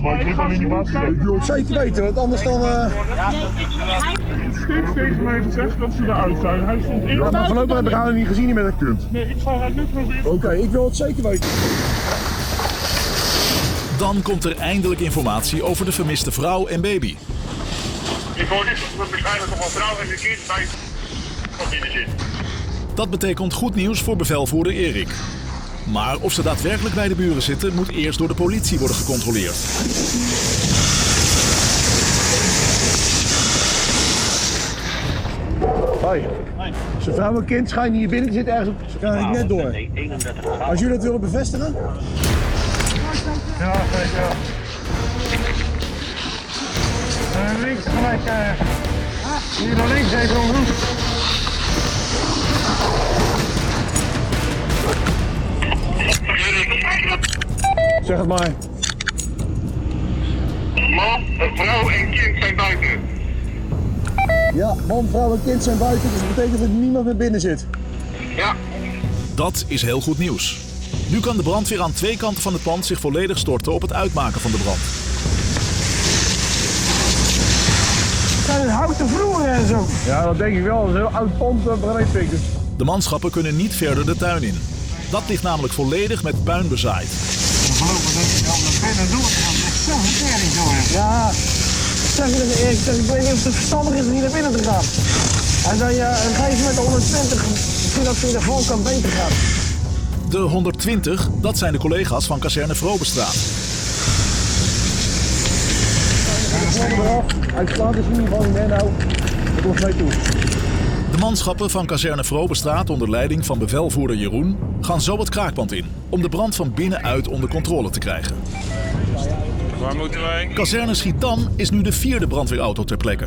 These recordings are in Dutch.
wel, maar ik wil dan in die water. Ik wil het zeker weten, want anders dan... Steeds mij gezegd dat ze eruit zijn. Hij stond in. Ja, maar voorlopig heb ik haar niet gezien met een kunt. Nee, ik ga het nu proberen. Oké, ik wil het zeker weten. Dan komt er eindelijk informatie over de vermiste vrouw en baby. Ik hoor niet dat er waarschijnlijk nog een vrouw en een kind bij binnen zit. Dat betekent goed nieuws voor bevelvoerder Erik. Maar of ze daadwerkelijk bij de buren zitten, moet eerst door de politie worden gecontroleerd. Hoi. Zijn vrouw en kind schijnen hier binnen te zitten ergens op. Ze gaan ik net door. Als jullie dat willen bevestigen? Ja, kijk, ja. Links gelijk, hier naar links even omhoog. Zeg het maar. Man, vrouw en kind zijn buiten. Ja, man, vrouw en kind zijn buiten, dus dat betekent dat er niemand meer binnen zit. Ja. Dat is heel goed nieuws. Nu kan de brandweer aan twee kanten van het pand zich volledig storten op het uitmaken van de brand. Zijn het houten vloeren en zo? Ja, dat denk ik wel. Dat is een heel oud pand breedpikken. De manschappen kunnen niet verder de tuin in. Dat ligt namelijk volledig met puin bezaaid. Voorlopig denk ik al naar binnen door. Dat is echt zo'n vertering zo. Ja, zeg je dat Erik, ik weet niet of het verstandig is om hier naar binnen te gaan. En dan ga je met de 120, misschien dat je in de voorkant beter gaat. De 120, dat zijn de collega's van kazerne Vrobestraat. Uitslaat is in ieder geval niet meer nou. Dat komt mee toe. De manschappen van kazerne Vrobestraat onder leiding van bevelvoerder Jeroen gaan zo het kraakpand in om de brand van binnenuit onder controle te krijgen. Waar moeten wij? Kazerne Schiedam is nu de 4e brandweerauto ter plekke.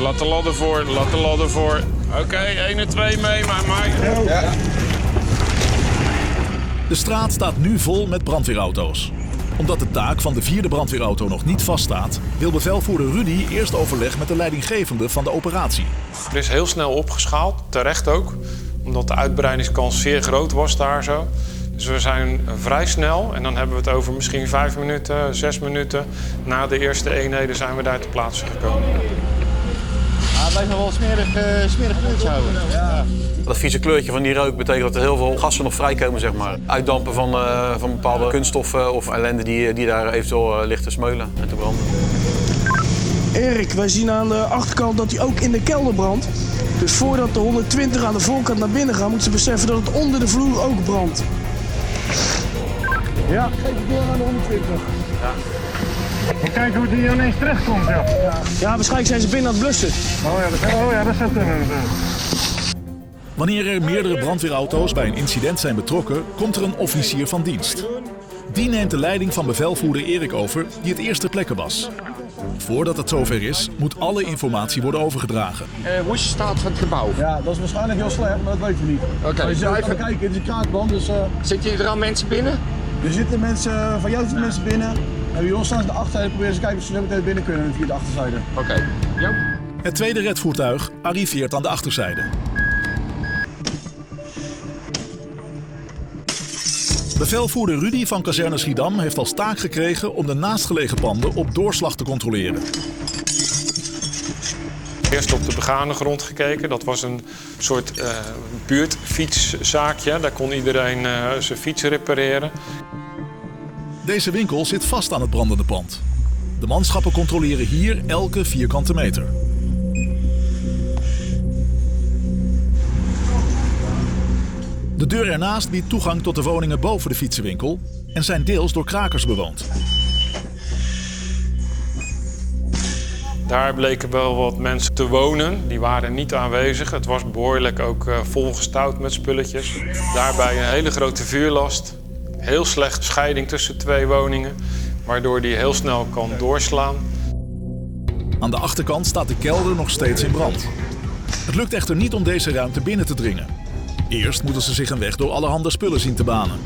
Laat de ladder voor, laat de ladder voor. Oké, 1 en 2 mee, maar. Ja. De straat staat nu vol met brandweerauto's. Omdat de taak van de 4e brandweerauto nog niet vaststaat, wil bevelvoerder Rudy eerst overleg met de leidinggevende van de operatie. Er is heel snel opgeschaald, terecht ook. Omdat de uitbreidingskans zeer groot was daar zo. Dus we zijn vrij snel en dan hebben we het over misschien 5 minuten, 6 minuten. Na de eerste eenheden zijn we daar ter plaatse gekomen. Het blijft nog wel smerig kleurtje houden. Ja. Dat vieze kleurtje van die rook betekent dat er heel veel gassen nog vrijkomen, zeg maar. Uitdampen van bepaalde kunststoffen of ellende die daar eventueel ligt te smeulen en te branden. Erik, wij zien aan de achterkant dat hij ook in de kelder brandt. Dus voordat de 120 aan de voorkant naar binnen gaan, moeten ze beseffen dat het onder de vloer ook brandt. Ja, geef het door aan de 120. Ja. We kijken hoe die ineens terechtkomt, ja. Ja, waarschijnlijk zijn ze binnen aan het blussen. Oh ja, dat zou kunnen. Wanneer er meerdere brandweerauto's bij een incident zijn betrokken, komt er een officier van dienst. Die neemt de leiding van bevelvoerder Erik over, die het eerst ter plekke was. Voordat het zover is, moet alle informatie worden overgedragen. Hoe is de staat van het gebouw? Ja, dat is waarschijnlijk heel slecht, maar dat weten we niet. Oké. Maar je zou even kijken, het is een kraakband, dus... Zitten hier er al mensen binnen? Er zitten mensen, van jou zitten mensen binnen. En bij ons staan ze de achterzijde, proberen ze te kijken of ze zo meteen binnen kunnen via de achterzijde. Oké. Jo. Het tweede redvoertuig arriveert aan de achterzijde. Bevelvoerder Rudy van kazerne Schiedam heeft als taak gekregen om de naastgelegen panden op doorslag te controleren. Eerst op de begane grond gekeken. Dat was een soort buurtfietszaakje. Daar kon iedereen zijn fiets repareren. Deze winkel zit vast aan het brandende pand. De manschappen controleren hier elke vierkante meter. De deur ernaast biedt toegang tot de woningen boven de fietsenwinkel en zijn deels door krakers bewoond. Daar bleken wel wat mensen te wonen. Die waren niet aanwezig. Het was behoorlijk ook volgestouwd met spulletjes. Daarbij een hele grote vuurlast. Heel slecht scheiding tussen 2 woningen, waardoor die heel snel kan doorslaan. Aan de achterkant staat de kelder nog steeds in brand. Het lukt echter niet om deze ruimte binnen te dringen. Eerst moeten ze zich een weg door allerhande spullen zien te banen.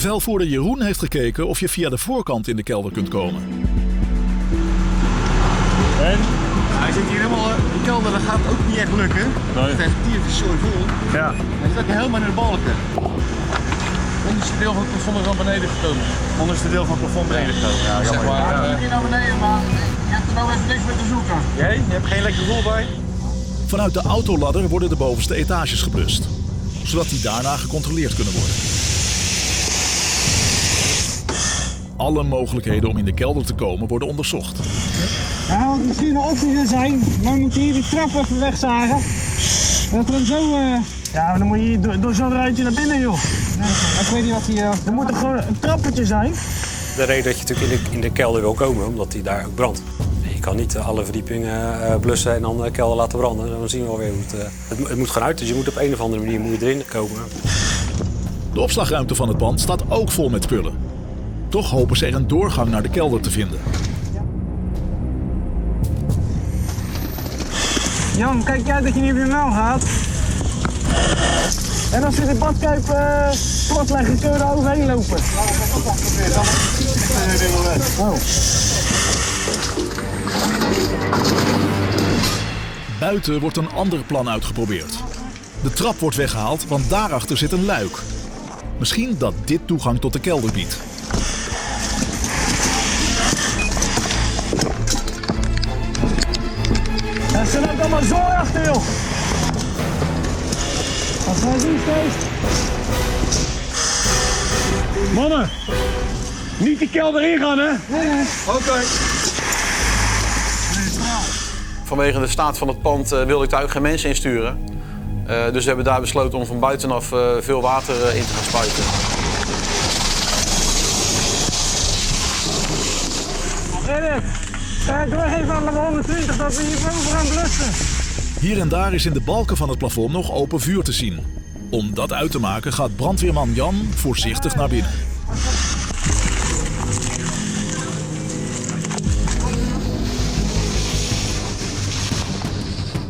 Bevelvoerder Jeroen heeft gekeken of je via de voorkant in de kelder kunt komen. En? Hij zit hier helemaal in de kelder, dat gaat ook niet echt lukken. Nee. Het is echt zo vol. Ja. Hij zit ook helemaal in de balken. Onderste deel van het plafond is naar beneden gekomen. Onderste deel van het plafond beneden gekomen. Ja, jammer. Ja, niet naar beneden, maar je hebt er nou even niks mee te zoeken. Jij? Je hebt geen lekker gevoel bij? Vanuit de autoladder worden de bovenste etages geblust, zodat die daarna gecontroleerd kunnen worden. Alle mogelijkheden om in de kelder te komen worden onderzocht. Ja, wat misschien een optie zijn, maar we moeten hier die trap even wegzagen. Dat we hem zo... Ja, maar dan moet je hier door zo'n ruitje naar binnen, joh. Ik weet niet wat hier... Er moet er gewoon een trappetje zijn. De reden dat je natuurlijk in de kelder wil komen, omdat die daar ook brandt. Je kan niet alle verdiepingen blussen en dan de kelder laten branden. Dan zien we alweer hoe het moet gaan uit. Dus je moet op een of andere manier erin komen. De opslagruimte van het pand staat ook vol met spullen. Toch hopen ze er een doorgang naar de kelder te vinden. Jan, kijk uit dat je niet op je mel gaat. En als je de badkuip plat leggen, kun je er overheen lopen. Oh. Buiten wordt een ander plan uitgeprobeerd. De trap wordt weggehaald, want daarachter zit een luik. Misschien dat dit toegang tot de kelder biedt. En ze loopt allemaal zo achter, joh. Wat zijn die steeds? Mannen, niet die kelder ingaan, hè? Nee. Oké. Vanwege de staat van het pand wilde ik daar ook geen mensen insturen. Dus we hebben daar besloten om van buitenaf veel water in te gaan spuiten. Erik, doe even aan de 120 dat we hier boven gaan blussen. Hier en daar is in de balken van het plafond nog open vuur te zien. Om dat uit te maken gaat brandweerman Jan voorzichtig naar binnen.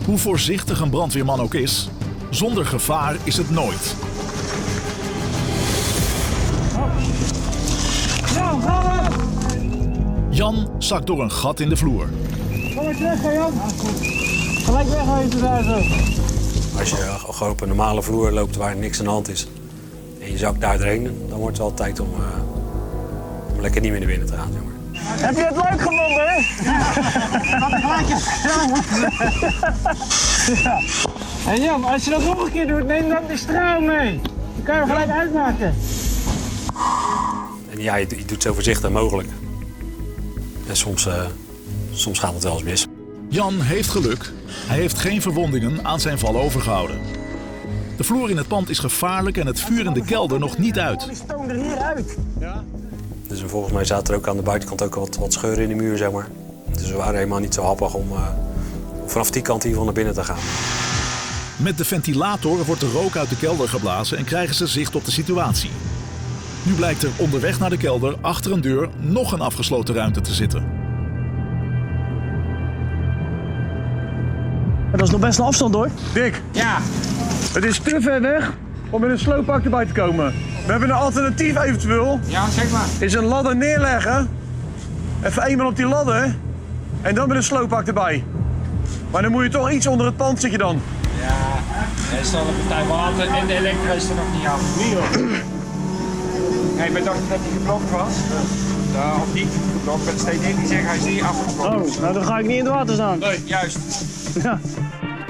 Hoe voorzichtig een brandweerman ook is, zonder gevaar is het nooit. Jan, ga op! Jan zakt door een gat in de vloer. Kom eens weg, Jan. Gelijk wegwezen daar zo. Als je gewoon op een normale vloer loopt waar niks aan de hand is en je zakt daar doorheen, dan wordt het wel tijd om lekker niet meer naar binnen te gaan. Zeg maar. Heb je het leuk gevonden, hè? Dat is gelijk ja. En Jan, als je dat nog een keer doet, neem dan die straal mee. Dan kan je hem gelijk uitmaken. En ja, je doet het zo voorzichtig mogelijk. En soms gaat het wel eens mis. Jan heeft geluk. Hij heeft geen verwondingen aan zijn val overgehouden. De vloer in het pand is gevaarlijk en het vuur in de kelder nog niet uit. Die stoom er hier uit. Dus volgens mij zaten er ook aan de buitenkant ook wat scheuren in de muur, zeg maar. Dus we waren helemaal niet zo happig om vanaf die kant hier naar binnen te gaan. Met de ventilator wordt de rook uit de kelder geblazen en krijgen ze zicht op de situatie. Nu blijkt er onderweg naar de kelder achter een deur nog een afgesloten ruimte te zitten. Dat is nog best een afstand, hoor. Dick, Ja. het is te ver weg om met een slooppak erbij te komen. We hebben een alternatief eventueel. Ja, zeg maar. Is een ladder neerleggen. Even eenmaal op die ladder. En dan met een slooppak erbij. Maar dan moet je toch iets onder het pand zitten dan. Ja, er is al een partij water en de elektro is er nog niet af. Nee hoor. Nee, we dachten dat hij geblokt was. Of niet geblokt, maar er steeds in die zeggen hij is niet afgeblokt. Oh, nou dan ga ik niet in het water staan. Nee, juist. Ja.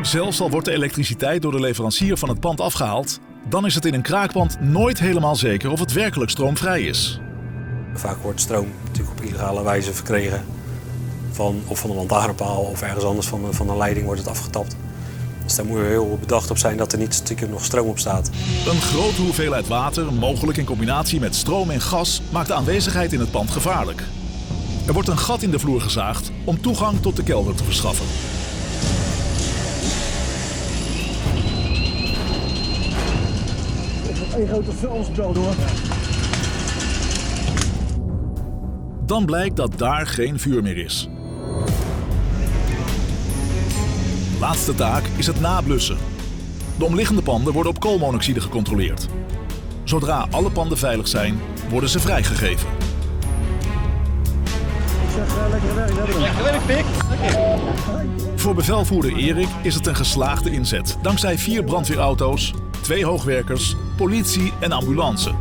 Zelfs al wordt de elektriciteit door de leverancier van het pand afgehaald, dan is het in een kraakpand nooit helemaal zeker of het werkelijk stroomvrij is. Vaak wordt stroom natuurlijk op illegale wijze verkregen. Van een lantaarnpaal of ergens anders van een leiding wordt het afgetapt. Dus daar moet je heel bedacht op zijn dat er niet stiekem nog stroom op staat. Een grote hoeveelheid water, mogelijk in combinatie met stroom en gas, maakt de aanwezigheid in het pand gevaarlijk. Er wordt een gat in de vloer gezaagd om toegang tot de kelder te verschaffen. Een grote vuilnisbel door. Dan blijkt dat daar geen vuur meer is. Laatste taak is het nablussen. De omliggende panden worden op koolmonoxide gecontroleerd. Zodra alle panden veilig zijn, worden ze vrijgegeven. Lekker werk, Pik. Voor bevelvoerder Erik is het een geslaagde inzet. Dankzij 4 brandweerauto's, 2 hoogwerkers, politie en ambulance.